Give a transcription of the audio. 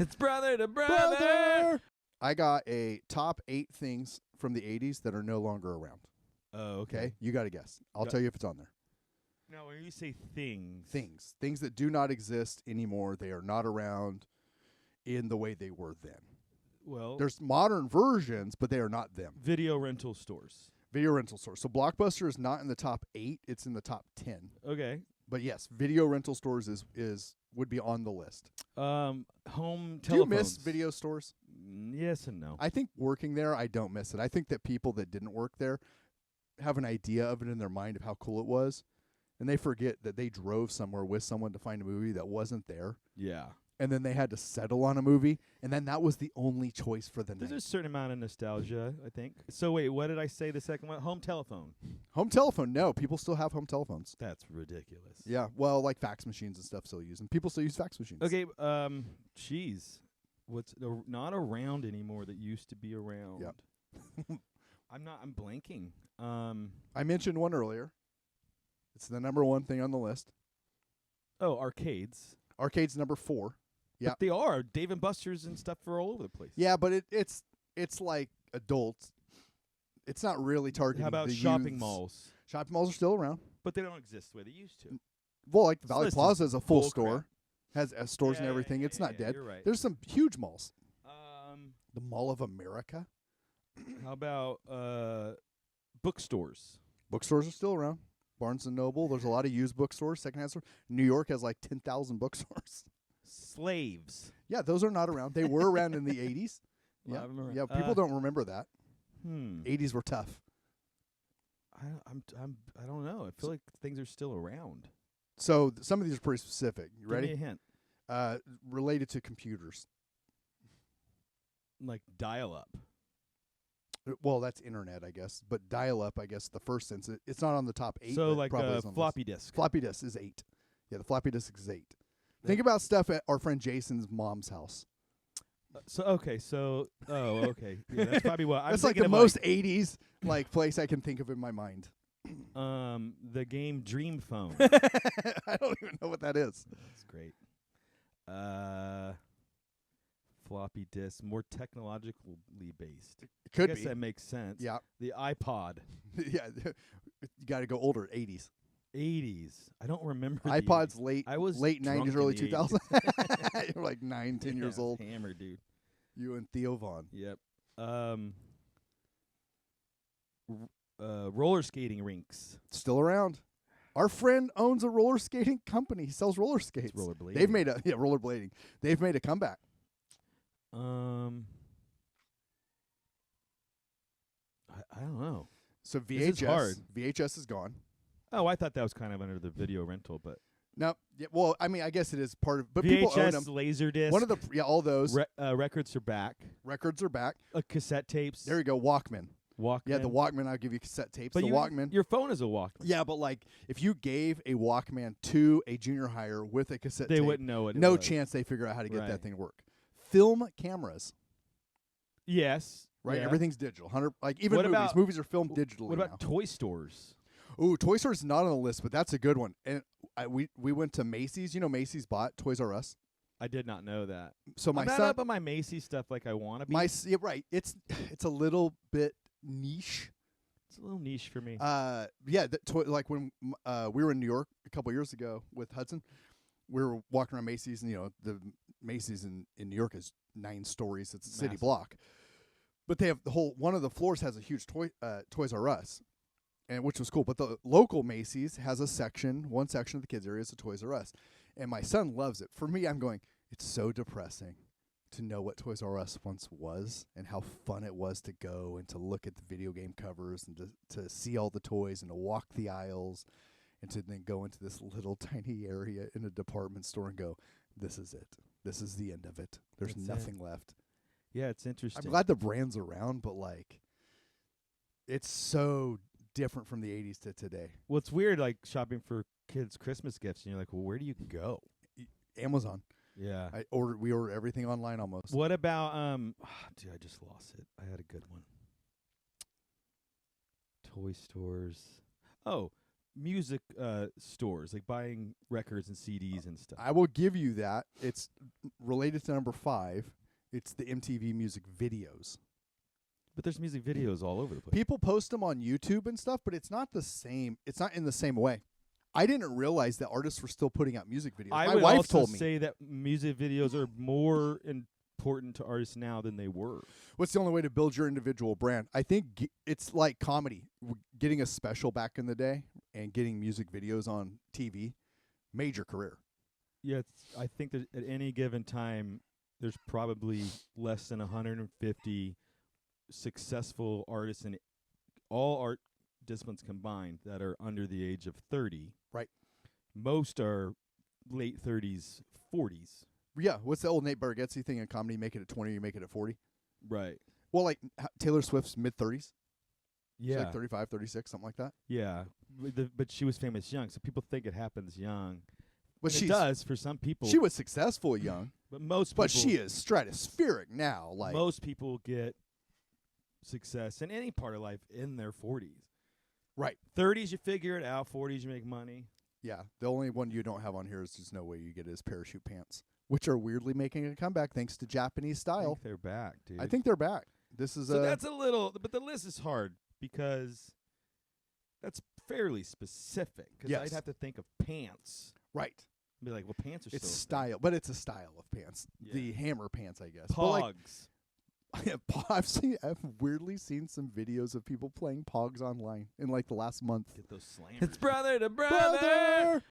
It's brother to brother. I got a top 8 things from the 80s that are no longer around. Oh, Okay? You got to guess. I'll tell you if it's on there. Now, when you say things. Things that do not exist anymore. They are not around in the way they were then. Well, There's modern versions, but they are not them. video rental stores. Video rental stores. So Blockbuster is not in the top 8. It's in the top 10. Okay. But yes, video rental stores would be on the list. Home telephones. Do you miss video stores? Yes and no. I think working there, I don't miss it. I think that people that didn't work there have an idea of it in their mind of how cool it was, and they forget that they drove somewhere with someone to find a movie that wasn't there, Yeah. and then they had to settle on a movie, and then that was the only choice for the There's night. a certain amount of nostalgia, I think. So wait, what did I say the second one? Home telephone. Home telephone, no. People still have home telephones. That's ridiculous. Yeah, well, like fax machines and stuff still use them. People still use fax machines. Okay, cheese. What's not around anymore that used to be around? Yep. I'm blanking. I mentioned one earlier. It's the number 1 thing on the list. Oh, arcades. Arcade's number 4. Yeah. But they are. Dave and Buster's and stuff are all over the place. Yeah, but it's like adults. It's not really targeting. How about the shopping youths. malls? Shopping malls are still around. But they don't exist the way they used to. Well, like the This Valley list Plaza is a full bull store, has stores and Yeah, everything. yeah, It's yeah, not yeah, dead. You're right. There's some huge malls. Um, The Mall of America. how about bookstores? Bookstores are still around. Barnes and Noble. There's a lot of used bookstores, secondhand stores. New York has like 10,000 bookstores. Slaves. Yeah, those are not around. They were around in the 80s. A lot Yeah, of 'em are- yeah. People don't remember that. 80s were tough. I don't know. I feel like things are still around. So some of these are pretty specific. You ready? Give me a hint. Related to computers. Like dial-up. Well, that's internet, I guess. But dial-up, I guess, the first sense. It's not on the top 8. So but like probably a is on the floppy disk. list. Floppy disk is 8. Yeah, the floppy disk is 8. Think about stuff at our friend Jason's mom's house. Okay. Yeah, that's probably what I'm That's like the thinking of, most 80s like place I can think of in my mind. the game Dream Phone. I don't even know what that is. That's great. Floppy disk, more technologically based. It could I guess be. that makes sense. Yeah. The iPod. Yeah. You got to go older, 80s. 80s. I don't remember. iPod's the late I was late drunk 90s, in early the 2000s. You're like 9, 10 years Yeah, old. Hammered, dude. You and Theo Vaughn. Yep. Roller skating rinks. Still around. Our friend owns a roller skating company. He sells roller skates. It's rollerblading. They've made rollerblading. They've made a comeback. I don't know. So This is hard. VHS is gone. Oh, I thought that was kind of under the video rental, but No, yeah, well, I mean, I guess it is part of, but people own them. VHS, Laserdisc. One of the all those records are back. records are back. Cassette tapes. There you go, Walkman. Walkman. Yeah, the Walkman. I'll give you cassette tapes. But the Walkman. Your phone is a Walkman. Yeah, but like if you gave a Walkman to a junior hire with a cassette They tape, wouldn't know it. no was. chance they figure out how to get Right. that thing to work. Film cameras, Yes. right? Yeah. Everything's digital. Like even What movies. about- Movies are filmed digitally What about now. toy stores? Ooh, Toy Store's not on the list, but that's a good one. And we went to Macy's. You know, Macy's bought Toys R Us. I did not know that. So my I'm not son, up on my Macy's stuff like I want to be. yeah, right. It's a little bit niche. It's a little niche for me. Yeah, like when we were in New York a couple years ago with Hudson, we were walking around Macy's, and the Macy's in New York is 9 stories. It's a city Massive. block, but they have one of the floors has a huge Toys R Us, and which was cool. But the local Macy's has one section of the kids area is a Toys R Us, and my son loves it. For me, I'm going, it's so depressing to know what Toys R Us once was and how fun it was to go and to look at the video game covers and to see all the toys and to walk the aisles and to then go into this little tiny area in a department store and go, this is it. This is the end of it. There's That's nothing left. Yeah, it's interesting. I'm glad the brand's around, but like it's so different from the 80s to today. Well, it's weird, like shopping for kids' Christmas gifts, and you're like, well, where do you go? Amazon. Yeah. We order everything online almost. What about dude, I just lost it. I had a good one. Toy stores. Oh, music stores, like buying records and CDs and stuff. I will give you that. It's related to number 5. It's the MTV music videos. But there's music videos all over the place. People post them on YouTube and stuff, but it's not the same. It's not in the same way. I didn't realize that artists were still putting out music videos. I My would wife also told me. say that music videos are more important to artists now than they were. What's the only way to build your individual brand? I think it's like comedy. Getting a special back in the day and getting music videos on TV made your career. Yeah, I think that at any given time, there's probably less than 150 successful artists in all art disciplines combined that are under the age of 30. Right. Most are late 30s, 40s. Yeah, what's the old Nate Bargatze thing in comedy? Make it at 20, you make it at 40. Right. Well, like Taylor Swift's mid-30s. She's Yeah. like 35, 36, something like that. Yeah. But she was famous young, so people think it happens young. But And it does for some people. She was successful young, but most people, but she is stratospheric now. Like most people get success in any part of life in their 40s. right. 30s, you figure it out. 40s, you make money. Yeah, the only one you don't have on here is there's no way you get is parachute pants, which are weirdly making a comeback thanks to Japanese I style. think they're back, dude. I think they're back. This is so. That's a little, but the list is hard because that's fairly specific. Because Yes. I'd have to think of pants. right. Be like, well, pants are It's still a thing. style, but it's a style of pants. Yeah. The hammer pants, I guess. But like, Pogs. I've weirdly seen some videos of people playing Pogs online in like the last month. Get those slammers. It's brother to brother. Brother!